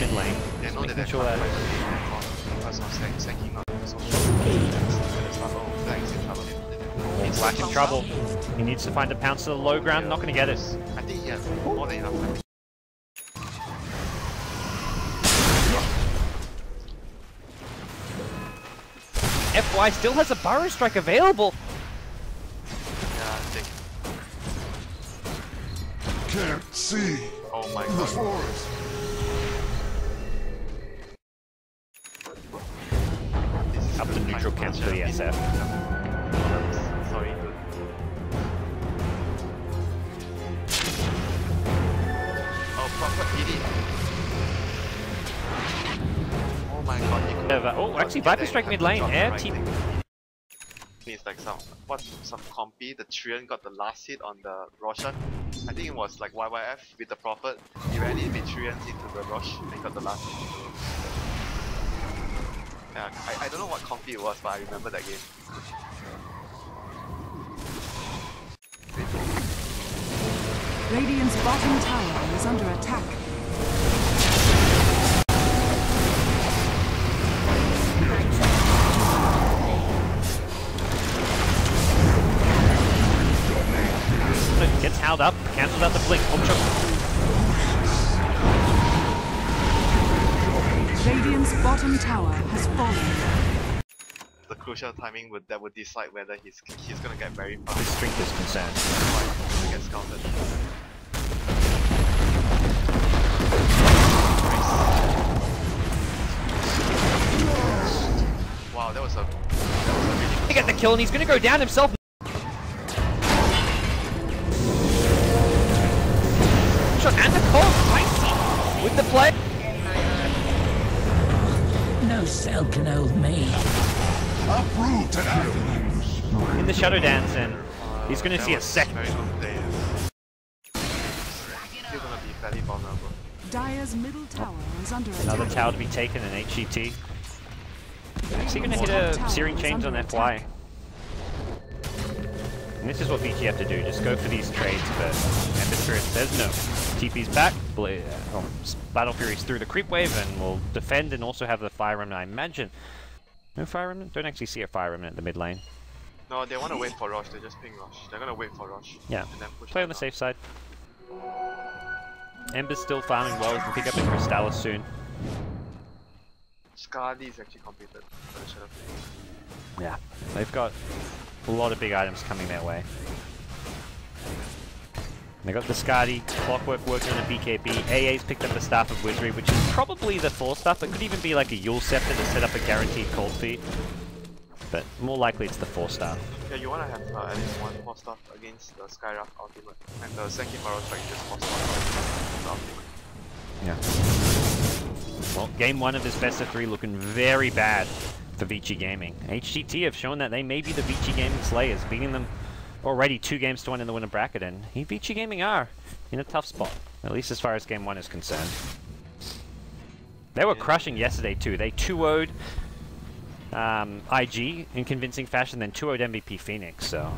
mid lane. They know that they're Sure covered by the lane because of Senki not so strong. Flags in trouble. Flash in trouble. He needs to find a pounce to the low ground, not going to get it. I think he has more than enough time. FY still has a Burrow Strike available. Yeah, I think. Can't see. Oh my The god. forest. Up to neutral camp for the SF. Sorry, dude. Oh, proper idiot. Oh my god, he could Oh, actually, Viper Strike mid lane. Air team. It's like some compy. The Trian got the last hit on the Roshan. I think it was like YYF with the Prophet. He ran in with Trians into the Rosh and he got the last hit. Yeah, I don't know what compy it was, but I remember that game. Radiant's bottom tower is under attack. Gets held up, cancels out the blink. Radiant's bottom tower has fallen. The crucial timing that would decide whether he's gonna get very fast. His strength is concerned. He gets scouted. Wow, that was a really good He get the kill and he's going to go down himself. Shot and the call, spicy with the play. No cell can hold me. Uproot and avalanche. In the Shadow Dance, and he's going to see a second. Very good play. Still gonna be fairly vulnerable. Dire's middle tower is under attack. Another tower to be taken in HGT. Is he going to hit a Searing Chains on FY? And this is what Vici have to do, just go for these trades, but Ember Spirit says no. TP's back, Battle Fury's through the creep wave, and will defend and also have the Fire Remnant, I imagine. No Fire Remnant? Don't actually see a Fire Remnant at the mid lane. No, they want to wait for Rosh, they just ping Rosh. They're gonna wait for Rosh. Yeah, And then push play on the safe side. Ember's still farming well, we can pick up a Crystallis soon. Skadi is actually completed for the Shadow Flame. Yeah, they've got a lot of big items coming their way. They got the Skadi, Clockwork working on a BKB, AA's picked up the Staff of Wizardry, which is probably the 4 stuff. It could even be like a Yule Scepter to set up a guaranteed cold feed. But more likely it's the 4 staff. Yeah, you wanna have at least 1 more stuff against the Skyraft ultimate. And the Senki Burrow Strike just 4 stuff the ultimate. Yeah. Well, game 1 of this best of 3 looking very bad for Vici Gaming. HGT have shown that they may be the Vici Gaming Slayers, beating them already 2-1 in the winner bracket, and Vici Gaming are in a tough spot, at least as far as game 1 is concerned. They were crushing yesterday too. They 2-0'd IG in convincing fashion, then 2-0'd MVP Phoenix, so...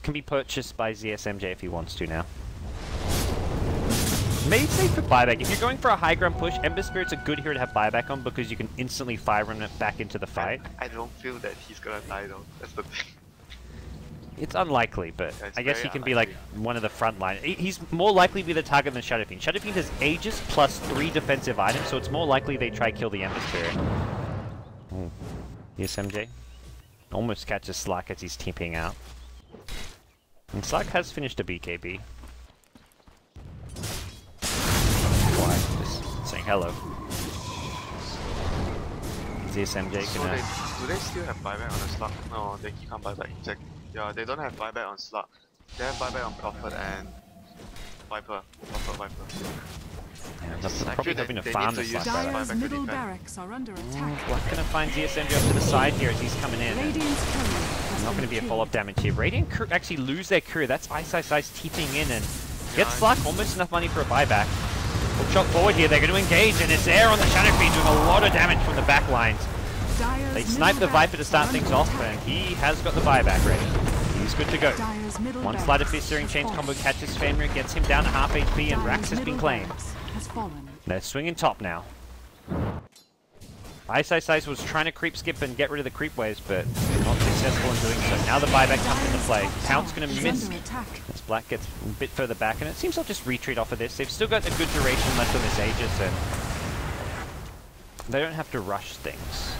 can be purchased by ZSMJ if he wants to now. Maybe safe for buyback. If you're going for a high ground push, Ember Spirit's a good hero to have buyback on because you can instantly fire run it back into the fight. I don't feel that he's gonna die though. That's the thing. It's unlikely, but Yeah, it's I guess he very can be like one of the front line. He's more likely to be the target than Shadow Fiend. Shadow Fiend has Aegis plus 3 defensive items, so it's more likely they try kill the Ember Spirit. Ooh. ZSMJ almost catches Slack as he's TPing out. And Slack has finished a BKB. Just saying hello. ZSMJ So can... do they still have buyback on the slot? No, they can't buyback. Check. Yeah, they don't have buyback on slot. They have buyback on Prophet and Viper. Viper. Yeah, they're I probably feel hoping to they farm need to this use last fight. Dire's buyback to middle defend. barracks are under attack. Black gonna find ZSMJ off to the side here as he's coming in. Radiant's courier has Not been going to be a killed. follow-up damage here. Radiant actually lose their courier. That's Ice TPing in and gets Slack almost enough money for a buyback. Hook shot forward here. They're going to engage and it's there on the Shadow Fiend doing a lot of damage from the back lines. Dire's They snipe the middle Viper to barracks start are things under off attack. and he has got the buyback ready. He's good to go. Dire's middle One barracks Sleight of Fist Searing has Chains fallen. combo catches Fenrir, gets him down to half HP and Dire's Rax has been middle claimed. barracks has fallen. They're swinging top now. Ice was trying to creep skip and get rid of the creep waves, but not successful in doing so. Now the buyback comes into play. Pound's going to miss Under attack. as Black gets a bit further back, and it seems they'll just retreat off of this. They've still got a good duration left on this Aegis, and they don't have to rush things.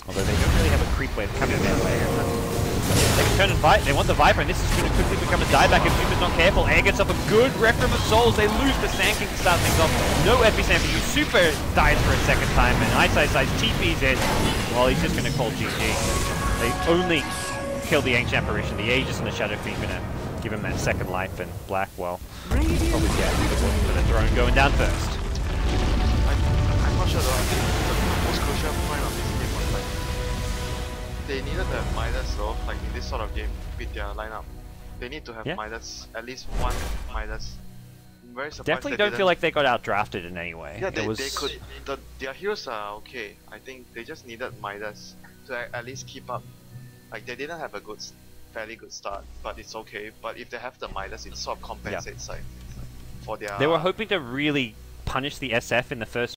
Although they don't really have a creep wave coming their way. They can turn and fight. They want the Viper, and this is going to quickly become a dieback if Super's not careful. Air gets up a good Requiem of Souls. They lose the Sand King to start things off. No Epicenter for you. Super dies for a second time, and Ice TP's in. Well, he's just going to call GG. They only kill the Ancient Apparition. The Aegis and the Shadow Fiend going to give him that second life, and Black, well, Radiant probably get for the throne going down first. I'm not sure though. I think the most crucial point of this game was like they needed to have Midas though, like in this sort of game with their lineup. They need to have Midas, at least one Midas. I'm very surprised. Definitely don't feel like they got outdrafted in any way. Yeah, they could. Their heroes are okay. I think they just needed Midas to at least keep up. Like they didn't have a fairly good start, but it's okay. But if they have the Midas, it sort of compensates like for their. They were hoping to really punish the SF in the first